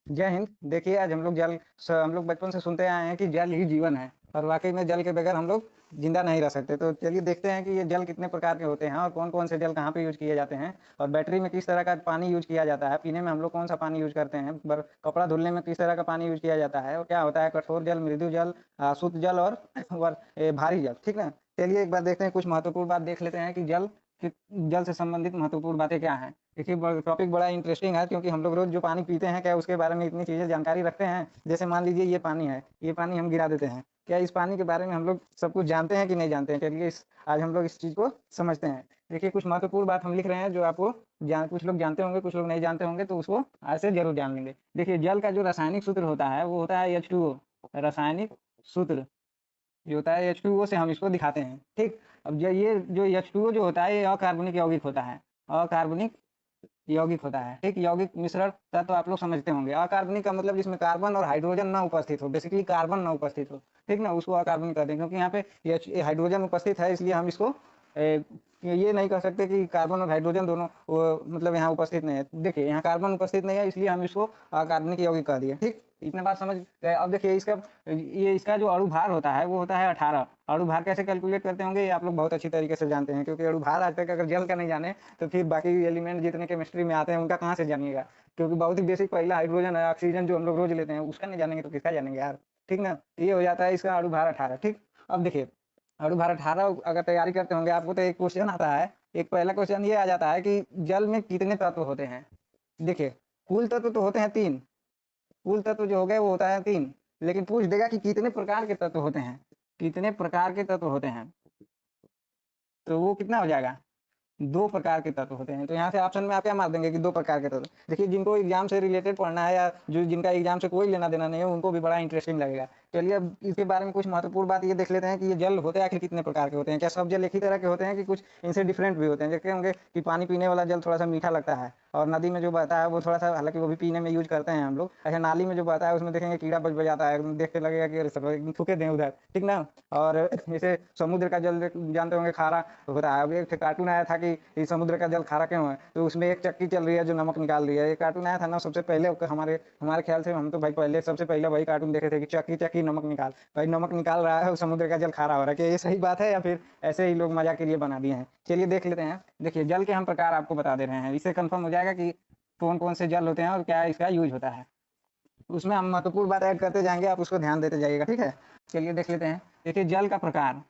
जय हिंद। देखिए, आज हम लोग बचपन से सुनते आए हैं कि जल ही जीवन है, और वाकई में जल के बगैर हम लोग जिंदा नहीं रह सकते। तो चलिए देखते हैं कि ये जल कितने प्रकार के होते हैं और कौन कौन से जल कहाँ पे यूज किए जाते हैं, और बैटरी में किस तरह का पानी यूज किया जाता है, पीने में हम लोग कौन सा पानी यूज करते हैं, कपड़ा धुलने में किस तरह का पानी यूज किया जाता है, और क्या होता है कठोर जल, मृदु जल, शुद्ध जल और भारी जल। ठीक ना। चलिए एक बार देखते हैं, कुछ महत्वपूर्ण बात देख लेते हैं कि जल से संबंधित महत्वपूर्ण बातें क्या हैं। देखिए, टॉपिक बड़ा इंटरेस्टिंग है, क्योंकि हम लोग रोज जो पानी पीते हैं, क्या उसके बारे में इतनी चीजें जानकारी रखते हैं। जैसे मान लीजिए ये पानी है, ये पानी हम गिरा देते हैं, क्या इस पानी के बारे में हम लोग सब कुछ जानते हैं कि नहीं जानते हैं। चलिए आज हम लोग इस चीज को समझते हैं। देखिए, कुछ महत्वपूर्ण बात हम लिख रहे हैं जो आपको कुछ लोग जानते होंगे, कुछ लोग नहीं जानते होंगे, तो उसको आज से जरूर जान लेंगे। देखिए, जल का जो रासायनिक सूत्र होता है वो होता है H2O। रासायनिक सूत्र जो होता है H2O से हम इसको दिखाते हैं। ठीक। अब ये जो H2O जो होता है, ये अकार्बनिक यौगिक होता है। अकार्बनिक यौगिक होता है। ठीक। यौगिक मिश्रण का तो आप लोग समझते होंगे। अकार्बनिक का मतलब जिसमें कार्बन और हाइड्रोजन ना उपस्थित हो, बेसिकली कार्बन ना उपस्थित हो। ठीक ना, उसको अकार्बनिक कहते हैं। क्योंकि यहाँ पे ये हाइड्रोजन उपस्थित है, इसलिए हम इसको ये नहीं कह सकते कि कार्बन और हाइड्रोजन दोनों मतलब यहाँ उपस्थित नहीं है। देखिए, यहाँ कार्बन उपस्थित नहीं है, इसलिए हम इसको अकार्बनिक यौगिक कह दिए। ठीक। इतना बात समझ गए। अब देखिए, इसका जो अणु भार होता है वो होता है 18। अणु भार कैसे कैलकुलेट करते होंगे, ये आप लोग बहुत अच्छी तरीके से जानते हैं, क्योंकि अणु भार आज तक अगर जल का नहीं जाने तो फिर बाकी एलिमेंट जितने केमिस्ट्री में आते हैं उनका कहाँ से जानिएगा। क्योंकि बहुत ही बेसिक पहला हाइड्रोजन है, ऑक्सीजन जो हम लोग रोज लेते हैं, उसका नहीं जानेंगे तो किसका जानेंगे यार। ठीक ना। ये हो जाता है इसका अणु भार 18। ठीक। अब देखिए, अणु भार 18 अगर तैयारी करते होंगे आपको, तो एक क्वेश्चन आता है। एक पहला क्वेश्चन ये आ जाता है कि जल में कितने तत्व होते हैं। देखिए, कुल तत्व तो होते हैं 3। कुल तत्व जो हो गए वो होता है 3। लेकिन पूछ देगा कि कितने प्रकार के तत्व होते हैं, कितने प्रकार के तत्व होते हैं, तो वो कितना हो जाएगा। 2 प्रकार के तत्व होते हैं। तो यहाँ से ऑप्शन में आप क्या मार देंगे कि 2 प्रकार के तत्व। देखिए, जिनको एग्जाम से रिलेटेड पढ़ना है, या जो जिनका एग्जाम से कोई लेना देना नहीं है, उनको भी बड़ा इंटरेस्टिंग लगेगा। चलिए अब इसके बारे में कुछ महत्वपूर्ण बात ये देख लेते हैं कि ये जल होते आखिर कितने प्रकार के होते हैं। क्या सब जल एक ही तरह के होते हैं कि कुछ इनसे डिफरेंट भी होते हैं। देखते होंगे कि पानी पीने वाला जल थोड़ा सा मीठा लगता है, और नदी में जो बहता है वो थोड़ा सा, हालांकि वो भी पीने में यूज करते हैं हम लोग। अच्छा, नाली में जो बहता है उसमें देखेंगे कीड़ा बच जाता है, देख के लगेगा कि अरे सब एकदम थूके दें उधर। ठीक ना। और जैसे समुद्र का जल जानते होंगे खारा होता है। अब एक कार्टून आया था कि इस समुद्र का जल खारा क्यों है, तो उसमें एक चक्की चल रही है जो नमक निकाल रही है। ये कार्टून आया था ना सबसे पहले, हमारे हमारे ख्याल से हम तो भाई पहले सबसे पहले वही कार्टून देखे थे कि चक्की चक्की नमक निकाल। भाई नमक निकाल रहा है और समुद्र का जल खारा हो रहा है। क्या ये सही बात है, या फिर ऐसे ही लोग मजा के लिए बना दिए हैं। चलिए देख लेते हैं। देखिए, जल के हम प्रकार आपको बता दे रहे हैं, इससे कंफर्म हो जाएगा कि कौन कौन से जल होते हैं और क्या इसका यूज होता है। उसमें हम महत्वपूर्ण बात ऐड करते जाएंगे, आप उसको ध्यान देते जाइएगा। ठीक है। चलिए देख लेते हैं। देखिए, जल का प्रकार।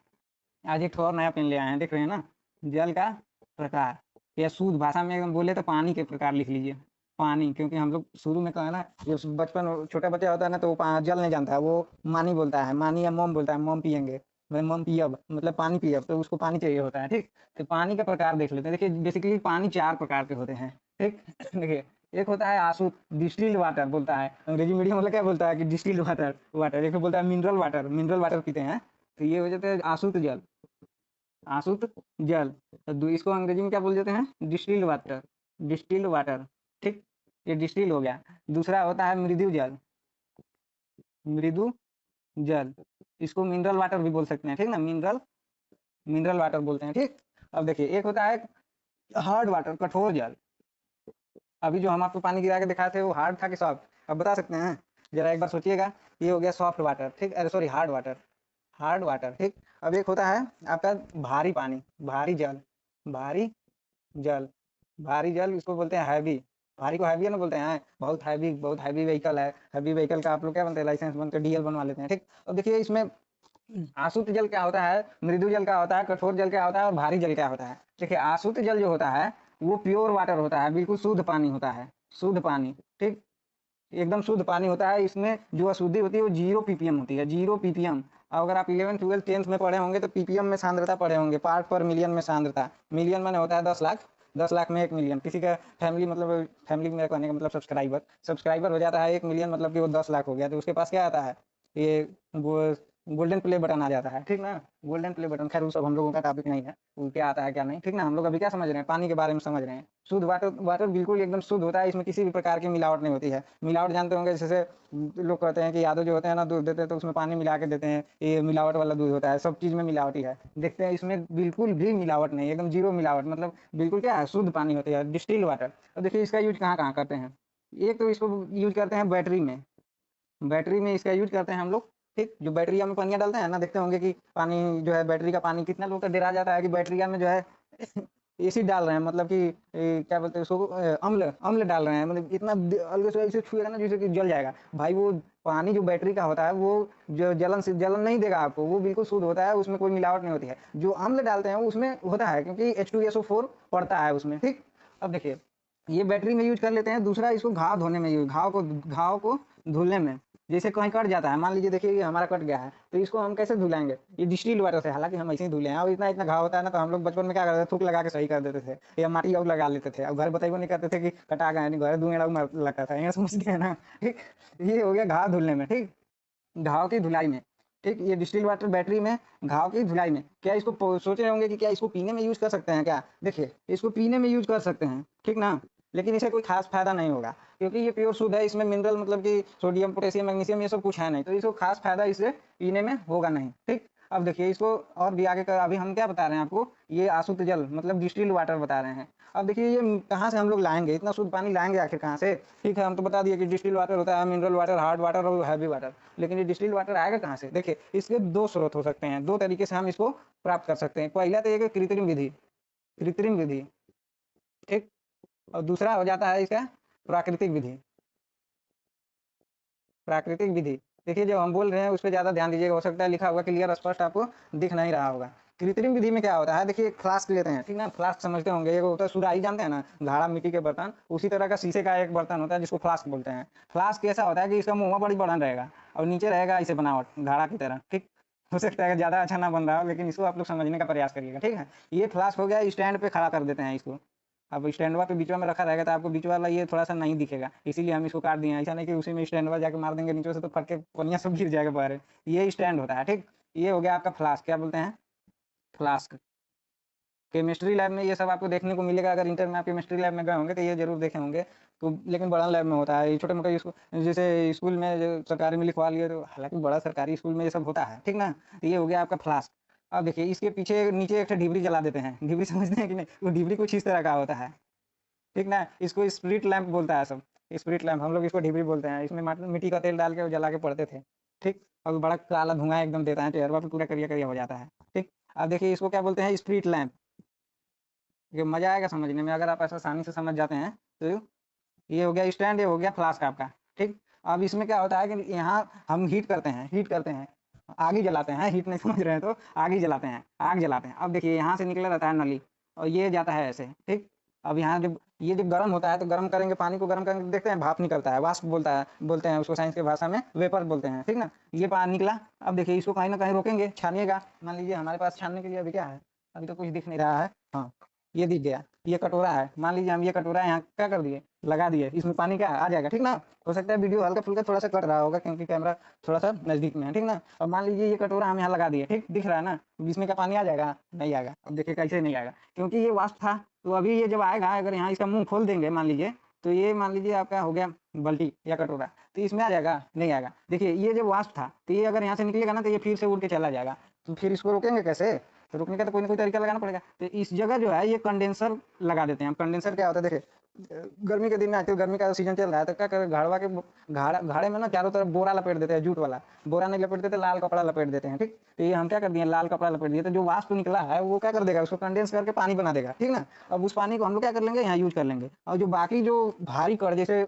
आज एक और नया पेन ले आए हैं, देख रहे हैं ना। जल का प्रकार, या शुद्ध भाषा में एकदम बोले तो पानी के प्रकार लिख लीजिए। पानी, क्योंकि हम लोग शुरू में कहा ना, जो बचपन छोटा बच्चा होता है ना, तो वो जल नहीं जानता है, वो मानी बोलता है। मानी या मोम बोलता है, मोम पियेंगे, मैं मोम पियब मतलब पानी पियब, तो उसको पानी चाहिए होता है। ठीक। तो पानी का प्रकार देख लेते हैं। देखिए, बेसिकली पानी 4 प्रकार के होते हैं। ठीक। देखिए, एक होता है आसुत, डिस्टिल्ड वाटर बोलता है अंग्रेजी मीडियम वाला, क्या बोलता है कि डिस्टिल्ड वाटर वाटर। एक बोलता है मिनरल वाटर, मिनरल वाटर पीते हैं। तो ये हो जाते हैं आसुत जल। आसुत जल, तो इसको अंग्रेजी में क्या बोल देते हैं, डिस्टिल्ड वाटर। Distilled water. ठीक। ये डिस्टिल हो गया। दूसरा होता है मृदु जल। मृदु जल, इसको मिनरल वाटर भी बोल सकते हैं। ठीक ना। मिनरल मिनरल वाटर बोलते हैं। ठीक। अब देखिए, एक होता है हार्ड वाटर, कठोर जल। अभी जो हम आपको पानी गिरा के दिखाए थे वो हार्ड था कि सॉफ्ट, अब बता सकते हैं। जरा एक बार सोचिएगा। ये हो गया सॉफ्ट वाटर। ठीक। अरे sorry, hard water. Hard water. ठीक। अब एक होता है आपका भारी पानी, भारी जल। भारी जल, भारी जल इसको बोलते हैं हैवी। भारी को हैवी है ना बोलते हैं, बहुत हैवी व्हीकल है। हैवी व्हीकल का आप लोग क्या बनते हैं, लाइसेंस बनते हैं, डीएल बनवा लेते हैं। ठीक। अब देखिए, इसमें आसुत जल क्या होता है, मृदु जल क्या होता है, कठोर जल क्या होता है, और भारी जल क्या होता है। देखिए, आसुत जल जो होता है वो प्योर वाटर होता है, बिल्कुल शुद्ध पानी होता है। शुद्ध पानी। ठीक। एकदम शुद्ध पानी होता है। इसमें जो अशुद्धि होती है वो 0 ppm होती है, 0 ppm। अगर आप 11 12 10th में पढ़े होंगे तो पीपीएम में सांद्रता पढ़े होंगे, पार्ट पर मिलियन में सांद्रता। मिलियन मैंने होता है 10 लाख, 10 लाख में 1 मिलियन। किसी का फैमिली, मतलब फैमिली में कहने का मतलब सब्सक्राइबर, सब्सक्राइबर हो जाता है 1 मिलियन, मतलब कि वो 10 लाख हो गया, तो उसके पास क्या आता है, ये वो गोल्डन प्ले बटन आ जाता है, ठीक ना। गोल्डन प्ले बटन, खैर वो सब हम लोगों का टॉपिक नहीं है, वो क्या आता है क्या नहीं, ठीक ना। हम लोग अभी क्या समझ रहे हैं, पानी के बारे में समझ रहे हैं। शुद्ध वाटर, वाटर बिल्कुल एकदम शुद्ध होता है, इसमें किसी भी प्रकार की मिलावट नहीं होती है। मिलावट जानते होंगे, जैसे लोग कहते हैं कि यादव जो होते हैं ना, दूध देते हैं तो उसमें पानी मिला के देते हैं, ये मिलावट वाला दूध होता है। सब चीज़ में मिलावट ही है। देखते हैं इसमें बिल्कुल भी मिलावट नहीं, एकदम जीरो मिलावट, मतलब बिल्कुल क्या है, शुद्ध पानी होती है, डिस्टिल वाटर। अब देखिए इसका यूज कहाँ कहाँ करते हैं। एक तो इसको यूज करते हैं बैटरी में, बैटरी में इसका यूज करते हैं हम लोग। ठीक, जो बैटरिया में पनिया डालते हैं ना, देखते होंगे कि पानी जो है बैटरी का पानी, कितना लोग का डरा जाता है कि बैटरिया में जो है एसिड डाल रहे हैं, मतलब कि क्या बोलते हैं उसको, अम्ल अम्ल डाल रहे हैं, मतलब इतना अलग से ऐसे छुएगा ना जैसे कि जल जाएगा भाई। वो पानी जो बैटरी का होता है वो जो जलन से जलन नहीं देगा आपको, वो बिल्कुल शुद्ध होता है, उसमें कोई मिलावट नहीं होती है। जो अम्ल डालते हैं वो उसमें होता है, क्योंकि H2SO4 पड़ता है उसमें। ठीक, अब देखिए ये बैटरी में यूज कर लेते हैं। दूसरा, इसको घाव धोने में यूज, घाव को धुलने में। जैसे कहीं कट जाता है, मान लीजिए देखिए ये हमारा कट गया है, तो इसको हम कैसे धुलाएंगे, ये डिस्टिल वाटर से। हालांकि हम ऐसे ही धुले हैं, और इतना इतना घाव होता है ना, तो हम लोग बचपन में क्या करते थे, थूक लगा के सही कर देते थे, या माटी और लगा लेते थे। अब घर बताइए नहीं करते थे कि कटा गए, नहीं घर धुएं लगता था, यहाँ समझ गए ना। ठीक, ये हो गया घाव धुलने में। ठीक, घाव की धुलाई में। ठीक, ये डिस्टिल वाटर बैटरी में, घाव की धुलाई में। क्या इसको सोच रहे होंगे कि क्या इसको पीने में यूज कर सकते हैं क्या। देखिए इसको पीने में यूज कर सकते हैं, ठीक ना, लेकिन इसे कोई खास फायदा नहीं होगा, क्योंकि ये प्योर शुद्ध है, इसमें मिनरल मतलब कि सोडियम पोटेशियम मैग्नीशियम ये सब कुछ है नहीं, तो इसको खास फायदा इससे पीने में होगा नहीं। ठीक, अब देखिए इसको और भी आगे कर, अभी हम क्या बता रहे हैं आपको, ये अशुद्ध जल मतलब डिस्टिल्ड वाटर बता रहे हैं। अब देखिए ये कहाँ से हम लोग लाएंगे, इतना शुद्ध पानी लाएंगे आखिर कहाँ से। ठीक है, हम तो बता दिए कि डिस्टिल्ड वाटर होता है, मिनरल वाटर, हार्ड वाटर और हैवी वाटर। लेकिन ये डिस्टिल्ड वाटर आएगा कहाँ से। देखिए इसके दो स्रोत हो सकते हैं, दो तरीके से हम इसको प्राप्त कर सकते हैं। पहला तो एक है कृत्रिम विधि, कृत्रिम विधि। ठीक, और दूसरा हो जाता है इसका प्राकृतिक विधि, प्राकृतिक विधि। देखिए जब हम बोल रहे हैं उस पर ज़्यादा ध्यान दीजिएगा, हो सकता है लिखा होगा क्लियर स्पष्ट आपको दिख नहीं रहा होगा। कृत्रिम विधि में क्या होता है, देखिए एक फ्लास्क लेते हैं, ठीक ना, फ्लास्क समझते होंगे, एक होता है सुराही, जानते हैं ना, घड़ा मिट्टी के बर्तन, उसी तरह का शीशे का एक बर्तन होता है जिसको फ्लास्क बोलते हैं। फ्लास्क ऐसा होता है कि इसका मुँह बड़ी बड़ा रहेगा और नीचे रहेगा ऐसे बनावट घड़ा की तरह। ठीक, हो सकता है ज़्यादा अच्छा ना बन रहा हो, लेकिन इसको आप लोग समझने का प्रयास करिएगा। ठीक है, ये फ्लास्क हो गया, स्टैंड पे खड़ा कर देते हैं इसको। अब स्टैंडवा पे बीचवा में रखा रहेगा, तो आपको बीच वाला ये थोड़ा सा नहीं दिखेगा, इसीलिए हम इसको काट दिए हैं। ऐसा नहीं कि उसी में स्टैंडवा जाके मार देंगे नीचे से तो फट के पनिया सब गिर जाएगा बाहर। ये स्टैंड होता है। ठीक, ये हो गया आपका फ्लास्क, क्या बोलते हैं, फ्लास्क। केमिस्ट्री लैब में ये सब आपको देखने को मिलेगा, अगर इंटर में आप केमिस्ट्री लैब में गए होंगे तो ये जरूर देखे होंगे। तो लेकिन बड़ा लैब में होता है, ये छोटे मोटे जैसे स्कूल में जो सरकारी में लिखवा लिए, तो हालांकि बड़ा सरकारी स्कूल में ये सब होता है। ठीक ना, तो ये हो गया आपका फ्लास्क। अब देखिए इसके पीछे नीचे एक ढिबरी जला देते हैं, ढिबरी समझते हैं कि नहीं, वो ढिबरी कुछ इस तरह का होता है। ठीक ना, इसको स्प्रिट लैंप बोलता है सब, स्प्रिट लैंप, हम लोग इसको ढिबरी बोलते हैं। इसमें मिट्टी का तेल डाल के वो जला के पड़ते थे। ठीक, और बड़ा काला धुआं एकदम देता है, चेहरा पर पूरा करिया करिया हो जाता है। ठीक, अब देखिए इसको क्या बोलते हैं, स्प्रिट लैंप। ये मजा आएगा समझने में अगर आप ऐसा आसानी से समझ जाते हैं तो। ये हो गया स्टैंड, ये हो गया फ्लास्क आपका। ठीक, अब इसमें क्या होता है कि यहाँ हम हीट करते हैं, हीट करते हैं, आग ही जलाते हैं, हीट नहीं समझ रहे हैं तो आग ही जलाते हैं, आग जलाते हैं। अब देखिए यहाँ से निकला रहता है नली, और ये जाता है ऐसे। ठीक, अब यहाँ जब ये जब गर्म होता है तो गर्म करेंगे, पानी को गर्म करेंगे, देखते हैं भाप निकलता है, वाष्प बोलता है, बोलते हैं उसको साइंस की भाषा में, वेपर बोलते हैं। ठीक ना, ये पानी निकला। अब देखिए इसको कहीं ना कहीं रोकेंगे, छानिएगा। मान लीजिए हमारे पास छानने के लिए अभी क्या है, अभी तो कुछ दिख नहीं रहा है। हाँ, ये दिख गया, ये कटोरा है, मान लीजिए हम ये कटोरा यहाँ क्या कर दिए, लगा दिए, इसमें पानी क्या आ जाएगा। ठीक ना, हो सकता है वीडियो हल्का फुल्का थोड़ा सा कट रहा होगा क्योंकि कैमरा थोड़ा सा नजदीक में है। ठीक ना, अब मान लीजिए ये कटोरा हम यहाँ लगा दिए, ठीक दिख रहा है ना, इसमें का पानी आ जाएगा, नहीं आएगा। अब देखिए कैसे नहीं आएगा, क्योंकि ये वाष्प था। तो अभी ये जब आएगा, अगर यहाँ इसका मुंह खोल देंगे मान लीजिए, तो ये मान लीजिए आपका हो गया बाल्टी या कटोरा, तो इसमें आ जाएगा, नहीं आएगा। देखिए ये जब वाष्प था, तो ये अगर यहाँ से निकलेगा ना, तो ये फिर से उड़ के चला जाएगा। तो फिर इसको रोकेंगे कैसे, तो रुकने का तो कोई ना कोई तरीका लगाना पड़ेगा। तो इस जगह जो है ये कंडेंसर लगा देते हैं हम। कंडेंसर क्या होता है, देखिए गर्मी के दिन में, आजकल गर्मी का सीजन चल रहा है, तो क्या करें, घाड़वा के घाड़े में ना चारों तरफ बोरा लपेट देते हैं, जूट वाला। बोरा नहीं लपेट देते, लाल कपड़ा लपेट देते हैं। ठीक, तो ये हम क्या कर दिए, लाल कपड़ा लपेट दिए, तो जो वाष्प निकला है वो क्या कर देगा, उसको कंडेंस करके पानी बना देगा। ठीक ना, अब उस पानी को हम लोग क्या कर लेंगे, यहाँ यूज कर लेंगे। और जो बाकी जो भारी कण, जैसे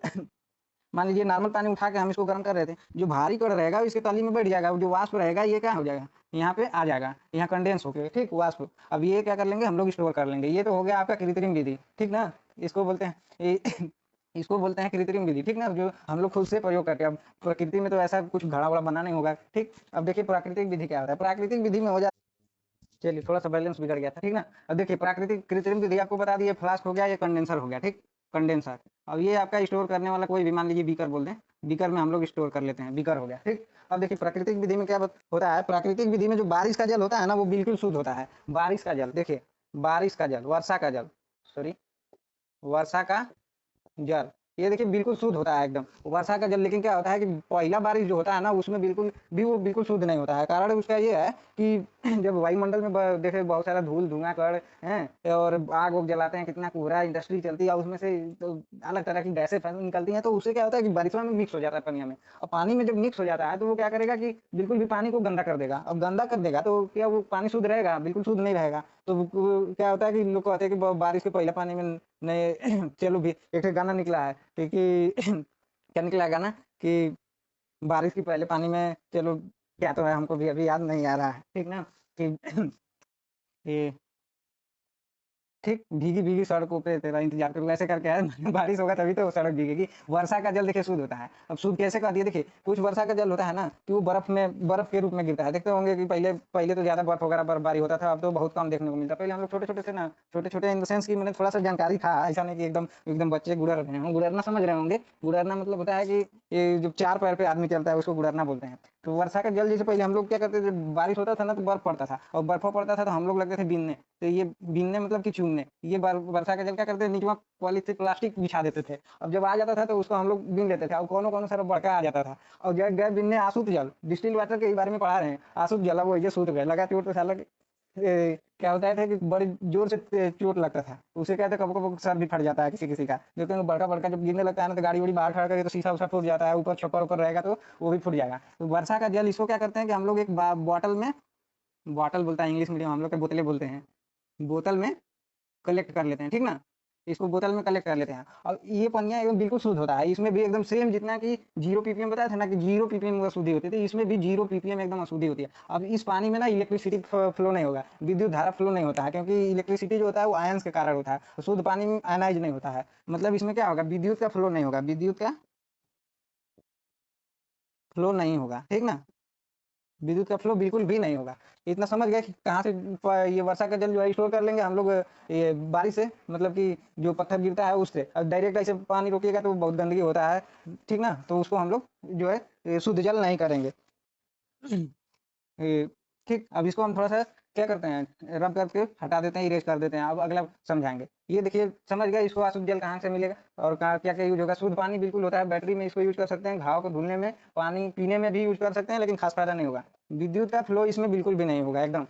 मान लीजिए नॉर्मल पानी उठा के हम इसको गर्म कर रहे थे, जो भारी कण रहेगा इसके तली में बैठ जाएगा, जो वाष्प रहेगा ये क्या हो जाएगा, यहाँ पे आ जाएगा, यहाँ कंडेंस होके। ठीक, वाष्प। अब ये क्या कर लेंगे हम लोग, स्टोर कर लेंगे। ये तो हो गया आपका कृत्रिम विधि। ठीक ना, इसको बोलते हैं इसको बोलते हैं कृत्रिम विधि। ठीक ना, जो हम लोग खुद से प्रयोग करके, अब प्रकृति में तो ऐसा कुछ घड़ा वड़ा बना नहीं होगा। ठीक, अब देखिए प्राकृतिक विधि क्या होता है, प्राकृतिक विधि में हो जाता, चलिए थोड़ा सा बैलेंस बिगड़ गया था। ठीक ना, अब देखिए प्राकृतिक कृत्रिम विधि आपको बता दिए, फ्लास्क हो गया, ये कंडेंसर हो गया। ठीक, कंडेंसर। अब ये आपका स्टोर करने वाला कोई भी, मान लीजिए बीकर बोल दें, बीकर में हम लोग स्टोर कर लेते हैं, बीकर हो गया, ठीक। अब देखिए प्राकृतिक विधि में क्या होता है, प्राकृतिक विधि में जो बारिश का जल होता है ना वो बिल्कुल शुद्ध होता है। बारिश का जल देखिए, बारिश का जल, वर्षा का जल, सॉरी, वर्षा का जल, ये देखिए बिल्कुल शुद्ध होता है एकदम वर्षा का जल। लेकिन क्या होता है कि पहला बारिश जो होता है ना उसमें बिल्कुल भी वो बिल्कुल शुद्ध नहीं होता है। कारण उसका ये है कि जब वायुमंडल में देखे बहुत सारा धूल धुआं कण हैं और आग वोग जलाते हैं, कितना कोहरा इंडस्ट्री चलती है, उसमें से तो अलग तरह की गैसें निकलती हैं, तो उससे क्या होता है कि बारिश में मिक्स हो जाता है पानी में। और पानी में जब मिक्स हो जाता है तो वो क्या करेगा कि बिल्कुल भी पानी को गंदा कर देगा। अब गंदा कर देगा तो क्या वो पानी शुद्ध रहेगा? बिल्कुल शुद्ध नहीं रहेगा। तो क्या होता है कि लोग कहते हैं कि बारिश के पहले पानी में नहीं चलो भी एक गाना निकला है कि क्या निकला गाना कि बारिश के पहले पानी में चलो, क्या तो है हमको भी अभी याद नहीं आ रहा है, ठीक ना, कि ये ठीक, भीगी भीगी सड़कों पे तेरा इंतजार करूँ, ऐसे करके है बारिश होगा तभी तो वो सड़क भीगेगी। वर्षा का जल देखिए शुद्ध होता है। अब शुद्ध कैसे कर दिए, देखिए कुछ वर्षा का जल होता है ना कि वो बर्फ के रूप में गिरता है। देखते होंगे कि पहले पहले तो ज्यादा बर्फ वगैरह बर्फबारी होता था, अब तो बहुत कम देखने को मिलता है। पहले हम लोग छोटे छोटे से ना, छोटे छोटे इन द सेंस की मैंने थोड़ा सा जानकारी था, ऐसा नहीं कि एकदम एकदम बच्चे गुड़र रहे हों। गुड़रना समझ रहे होंगे, गुड़रना मतलब होता है कि ये जो चार पैर पे आदमी चलता है उसको गुड़रना बोलते हैं। तो वर्षा का जल जैसे पहले हम लोग क्या करते थे, बारिश होता था ना तो बर्फ पड़ता था, और बर्फा पड़ता था तो हम लोग लगते थे बीनने। तो ये बीनने मतलब कि चूनने, ये वर्षा का जल क्या करते थे, नीचे पॉलीथीन प्लास्टिक बिछा देते थे। अब जब आ जाता था तो उसको हम लोग बीन लेते थे। अब कौन कौन सा बड़का आ जाता था, और जब गए बीनने आसूत जल, डिस्टिल वाटर के बारे में पढ़ा रहे हैं, आसूत जल, अब वो ये सूत गए लगा चोट तो साला क्या होता है कि बड़ी जोर से चोट लगता था उसे, कहते कब कब सर भी फट जाता है किसी किसी का। जो कि बड़का बड़का जब गिरने लगता है ना तो गाड़ी वाड़ी बाहर खड़ा करके तो शीशा उसा फूट जाता है, ऊपर छप्पर ऊपर रहेगा तो वो भी फूट जाएगा। तो वर्षा का जल इसको क्या करते हैं कि हम लोग एक बॉटल में, बॉटल बोलता है इंग्लिश मीडियम, हम लोग के बोतलें बोलते हैं, बोतल में कलेक्ट कर लेते हैं, ठीक ना। इसको बोतल में कलेक्ट कर लेते हैं और ये पनिया एकदम बिल्कुल शुद्ध होता है। इसमें भी एकदम सेम जितना कि 0 ppm बताया था ना कि 0 ppm अशुद्धि होती थी, इसमें भी 0 ppm एकदम अशुद्धि होती है। अब इस पानी में ना इलेक्ट्रिसिटी फ्लो नहीं होगा, विद्युत धारा फ्लो नहीं होता है, क्योंकि इलेक्ट्रिसिटी जो होता है वो आयंस के कारण होता है। शुद्ध पानी में आयनाइज नहीं होता है, मतलब इसमें क्या होगा, विद्युत का फ्लो नहीं होगा, विद्युत का फ्लो नहीं होगा, ठीक ना, विद्युत का फ्लो बिल्कुल भी नहीं होगा। इतना समझ गए कि कहाँ से ये वर्षा का जल जो है स्टोर कर लेंगे हम लोग, ये बारिश से, मतलब कि जो पत्थर गिरता है उससे। अब डायरेक्ट ऐसे पानी रोकिएगा तो बहुत गंदगी होता है, ठीक ना, तो उसको हम लोग जो है शुद्ध जल नहीं करेंगे। ये ठीक, अब इसको हम थोड़ा सा क्या करते हैं, रब करके हटा देते हैं, इरेज कर देते हैं। अब अगला समझाएंगे। ये देखिए समझ गए इसको अशुद्ध जल कहाँ से मिलेगा और कहाँ क्या क्या यूज होगा। शुद्ध पानी बिल्कुल होता है, बैटरी में इसको यूज कर सकते हैं, घाव को धुलने में, पानी पीने में भी यूज कर सकते हैं, लेकिन खास फायदा नहीं होगा। विद्युत का फ्लो इसमें बिल्कुल भी नहीं होगा एकदम।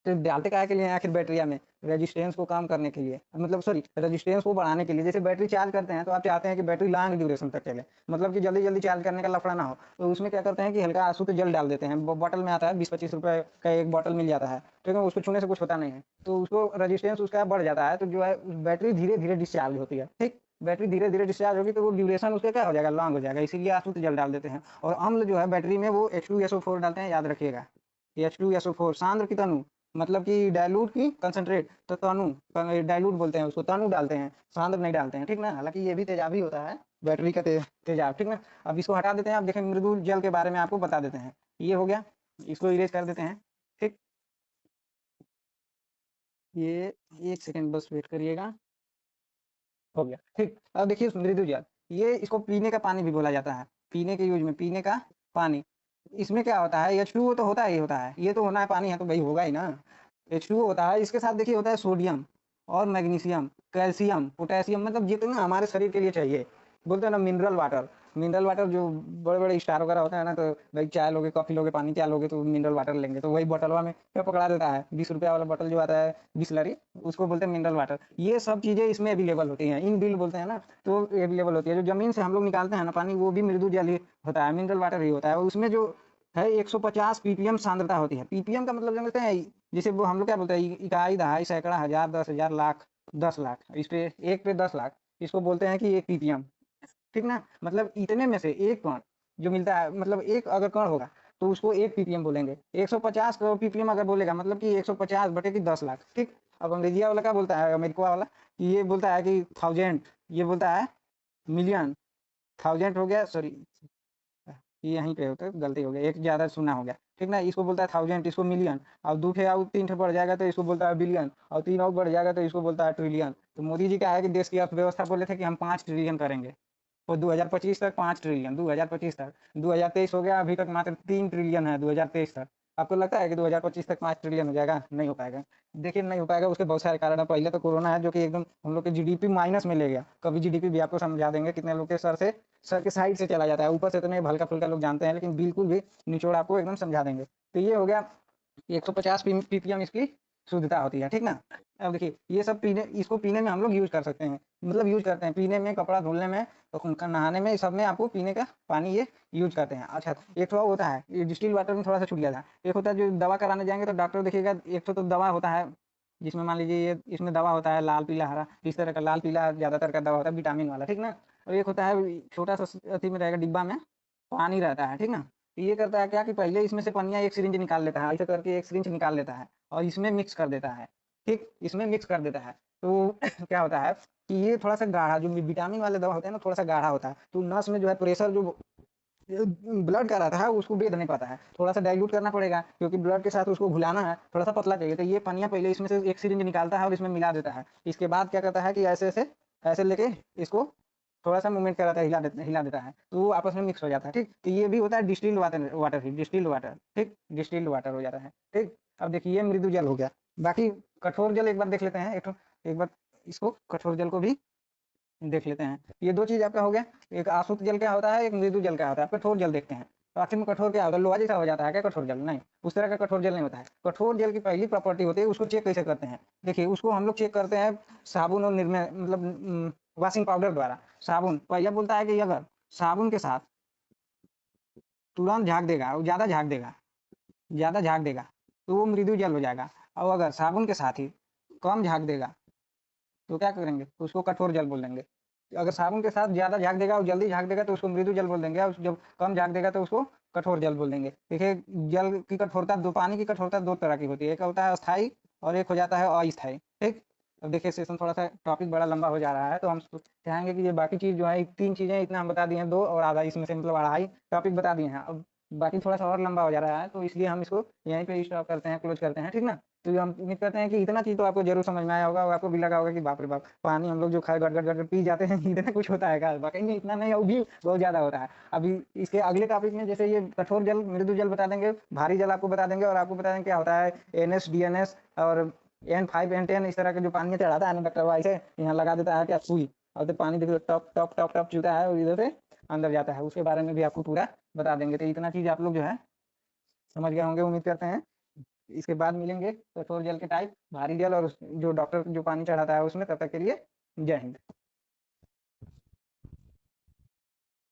तो डालते काहे के लिए हैं आखिर बैटरिया में, रेजिस्टेंस को कम करने के लिए, मतलब सॉरी रेजिस्टेंस को बढ़ाने के लिए। जैसे बैटरी चार्ज करते हैं तो आप चाहते हैं कि बैटरी लॉन्ग ड्यूरेशन तक चले, मतलब कि जल्दी जल्दी चार्ज करने का लफड़ा ना हो, तो उसमें क्या करते हैं कि हल्का अशुद्ध जल डाल देते हैं। बॉटल में आता है, 20-25 रुपए का एक बॉटल मिल जाता है, ठीक है, उसको छूने से कुछ होता नहीं है, तो उसको रजिस्टेंस उसका बढ़ जाता है, तो जो है बैटरी धीरे धीरे डिस्चार्ज होती है, ठीक। बैटरी धीरे धीरे डिस्चार्ज होगी तो वो ड्यूरेशन उसका क्या हो जाएगा, लॉन्ग हो जाएगा, इसीलिए अशुद्ध जल डाल देते हैं। और अम्ल जो है बैटरी में वो H2SO4 डालते हैं, याद रखिएगा, H2SO4 सांद्र की तनु, मतलब कि डायलूट की कंसंट्रेट, तो तनु, डायलूट बोलते हैं उसको, तनु डालते हैं, सांद्र नहीं डालते हैं, ठीक ना। हालांकि ये भी तेजाबी होता है, बैटरी का तेजाब, ठीक ना। अब इसको हटा देते हैं। अब देखें मृदु जल के बारे में आपको बता देते हैं। ये हो गया, इसको इरेज कर देते हैं, ठीक। ये एक सेकंड बस वेट करिएगा, हो गया, ठीक। अब देखिए मृदु जल, ये इसको पीने का पानी भी बोला जाता है, पीने के यूज में, पीने का पानी। इसमें क्या होता है, H2O तो होता ही होता है, ये तो होना है, पानी है तो भाई होगा ही ना। H2O होता है, इसके साथ देखिए होता है सोडियम और मैग्नीशियम, कैल्शियम, पोटेशियम, मतलब जितना हमारे शरीर के लिए चाहिए। बोलते हैं ना मिनरल वाटर, मिनरल वाटर जो बड़े बड़े स्टार वगैरह होता है ना, तो भाई चाय लोगे, कॉफी लोगे, पानी क्या लोगे, तो मिनरल वाटर लेंगे, तो वही बोतलवा में क्या पकड़ा देता है, 20 रुपया वाला बोतल जो आता है बिस्लरी, उसको बोलते हैं मिनरल वाटर। ये सब चीजें इसमें अवेलेबल होती हैं, इन बिल बोलते हैं ना, तो अवेलेबल होती है। जो जमीन से हम लोग निकालते हैं ना पानी, वो भी मृदु जल ही होता है, मिनरल वाटर ही होता है। उसमें जो है 150 ppm सांद्रता होती है। पीपीएम का मतलब जानते हैं, जैसे वो हम लोग क्या बोलते हैं, इकाई, दहाई, सैकड़ा, हजार, 10,000, लाख, 10 लाख, इस पे एक पे 10 लाख, इसको बोलते हैं कि 1 ppm, ठीक ना। मतलब इतने में से एक कण जो मिलता है, मतलब एक अगर कण होगा तो उसको 1 ppm बोलेंगे। 150 ppm अगर बोलेगा मतलब कि 150 बटे की 10 लाख, ठीक। अब अंग्रेजिया वाला क्या बोलता है, अमेरिका वाला, कि ये बोलता है कि थाउजेंड, ये बोलता है मिलियन, थाउजेंड हो गया, सॉरी ये यहीं पे होता है, गलती हो गया, एक ज्यादा सुना हो गया, ठीक ना। इसको बोलता है थाउजेंड, इसको मिलियन, और दो ठे और तीन ठे बढ़ जाएगा तो इसको बोलता है बिलियन, और तीन और बढ़ जाएगा तो इसको बोलता है ट्रिलियन। तो मोदी जी क्या है कि देश की अर्थव्यवस्था बोले थे कि हम 5 ट्रिलियन करेंगे, और 2025 तक 5 ट्रिलियन, 2025 तक, 2023 हो गया, अभी तक मात्र 3 ट्रिलियन है 2023 तक। आपको लगता है कि 2025 तक 5 ट्रिलियन हो जाएगा? नहीं हो पाएगा। देखिए नहीं हो पाएगा, उसके बहुत सारे कारण है। पहले तो कोरोना है जो कि एकदम हम लोग के जीडीपी माइनस में ले गया। कभी जीडीपी भी आपको समझा देंगे, कितने लोग के सर के साइड से चला जाता है, ऊपर से तो नहीं, हल्का फुल्का लोग जानते हैं, लेकिन बिल्कुल भी निचोड़ आपको एकदम समझा देंगे। तो ये हो गया 150 पीपीएम इसकी शुद्धता होती है, ठीक ना। अब देखिए ये सब पीने, इसको पीने में हम लोग यूज कर सकते हैं, मतलब यूज करते हैं पीने में, कपड़ा धुलने में, तो उनका नहाने में, सब में आपको पीने का पानी ये यूज करते हैं। अच्छा, एक थोड़ा होता है ये डिस्टिल वाटर में थोड़ा सा छूट गया था। एक होता है जो दवा कराने जाएंगे तो डॉक्टर देखिएगा, एक तो दवा होता है जिसमें मान लीजिए ये इसमें दवा होता है लाल पीला हरा, इस तरह का लाल पीला ज्यादातर का दवा होता है विटामिन वाला, ठीक ना। और एक होता है छोटा सा अथी में रहेगा, डिब्बा में पानी रहता है, ठीक ना। तो ये करता है क्या कि पहले इसमें से पनिया एक सिरिंज निकाल लेता है, ऐसे करके एक सिरिंज निकाल लेता है और इसमें मिक्स कर देता है, ठीक, इसमें मिक्स कर देता है। तो क्या होता है कि ये थोड़ा सा गाढ़ा, जो विटामिन वाले दवा होते हैं ना, थोड़ा सा गाढ़ा होता है, तो नस में जो है प्रेशर जो ब्लड का रहता है उसको बेद नहीं पाता है, थोड़ा सा डाइल्यूट करना पड़ेगा, क्योंकि ब्लड के साथ उसको घुलाना है, थोड़ा सा पतला चाहिए। तो ये पनिया पहले इसमें से एक सिरिंज निकालता है और इसमें मिला देता है। इसके बाद क्या करता है कि ऐसे ऐसे ऐसे लेके इसको थोड़ा सा मूवमेंट कराता है, हिला देता है, तो वो आपस में मिक्स हो जाता है, ठीक। तो ये भी होता है डिस्टिल्ड वाटर, ही डिस्टिल्ड वाटर, ठीक, डिस्टिल्ड वाटर हो जाता है, ठीक। अब देखिए ये मृदु जल हो गया। बाकी कठोर जल एक बार देख लेते हैं, एक बार इसको कठोर जल को भी देख लेते हैं। ये दो चीज आपका हो गया, एक आसुत जल क्या होता है, एक मृदु जल क्या होता है। आप कठोर जल देखते हैं तो आखिर में कठोर क्या होता है, लोहा जैसा हो जाता है क्या कठोर जल? नहीं, उस तरह का कठोर जल नहीं होता है। कठोर जल की पहली प्रॉपर्टी होती है, उसको चेक कैसे करते हैं, देखिए उसको हम लोग चेक करते हैं साबुन और निर्मय, मतलब वॉशिंग पाउडर द्वारा। साबुन पहले बोलता है कि अगर साबुन के साथ तुरंत झाग देगा, वो ज्यादा झाग देगा, ज्यादा झाग देगा, तो वो मृदु जल हो जाएगा। और अगर साबुन के साथ ही कम झाग देगा तो क्या करेंगे, उसको कठोर जल बोल देंगे। अगर साबुन के साथ ज्यादा झाग देगा और जल्दी झाग देगा तो उसको मृदु जल बोल देंगे, और जब कम झाग देगा तो उसको कठोर जल बोल देंगे। देखिए जल की कठोरता, दो पानी की कठोरता दो तरह की होती है, एक होता है अस्थाई और एक हो जाता है अस्थाई, ठीक। अब देखिए सेशन थोड़ा सा टॉपिक बड़ा लंबा हो जा रहा है, तो हम चाहेंगे कि ये बाकी चीज जो है, तीन चीजें इतना हम बता दिए हैं, दो और आधा इसमें से, मतलब अढ़ाई टॉपिक बता दिए हैं। अब बाकी थोड़ा सा और लंबा हो जा रहा है, तो इसलिए हम इसको यहीं पे स्टॉप करते हैं, क्लोज करते हैं, ठीक ना। तो हम उम्मीद करते हैं कि इतना चीज तो आपको जरूर समझ में आया होगा, और आपको भी लगा होगा कि बाप रे बाप, पानी हम लोग जो खाए गट गट गट पी जाते हैं इतना कुछ होता है क्या? वाकई में इतना नहीं, वो भी बहुत ज्यादा होता है। अभी इसके अगले टॉपिक में जैसे ये कठोर जल मृदु जल बता देंगे, भारी जल आपको बता देंगे, और आपको बता देंगे क्या होता है एनएस डीएनएस और N5 N10, इस तरह के जो पानी चढ़ाता है ना डॉक्टर वाई से, यहाँ लगा देता है क्या सुई, और तो पानी देखो टप टप टप टप चूता है और इधर से अंदर जाता है, उसके बारे में भी आपको पूरा बता देंगे। तो इतना चीज आप लोग जो है समझ गए होंगे, उम्मीद करते हैं। इसके बाद मिलेंगे कठोर जल के टाइप, भारी जल और जो डॉक्टर जो पानी चढ़ाता है उसमें। तब तक के लिए जय हिंद।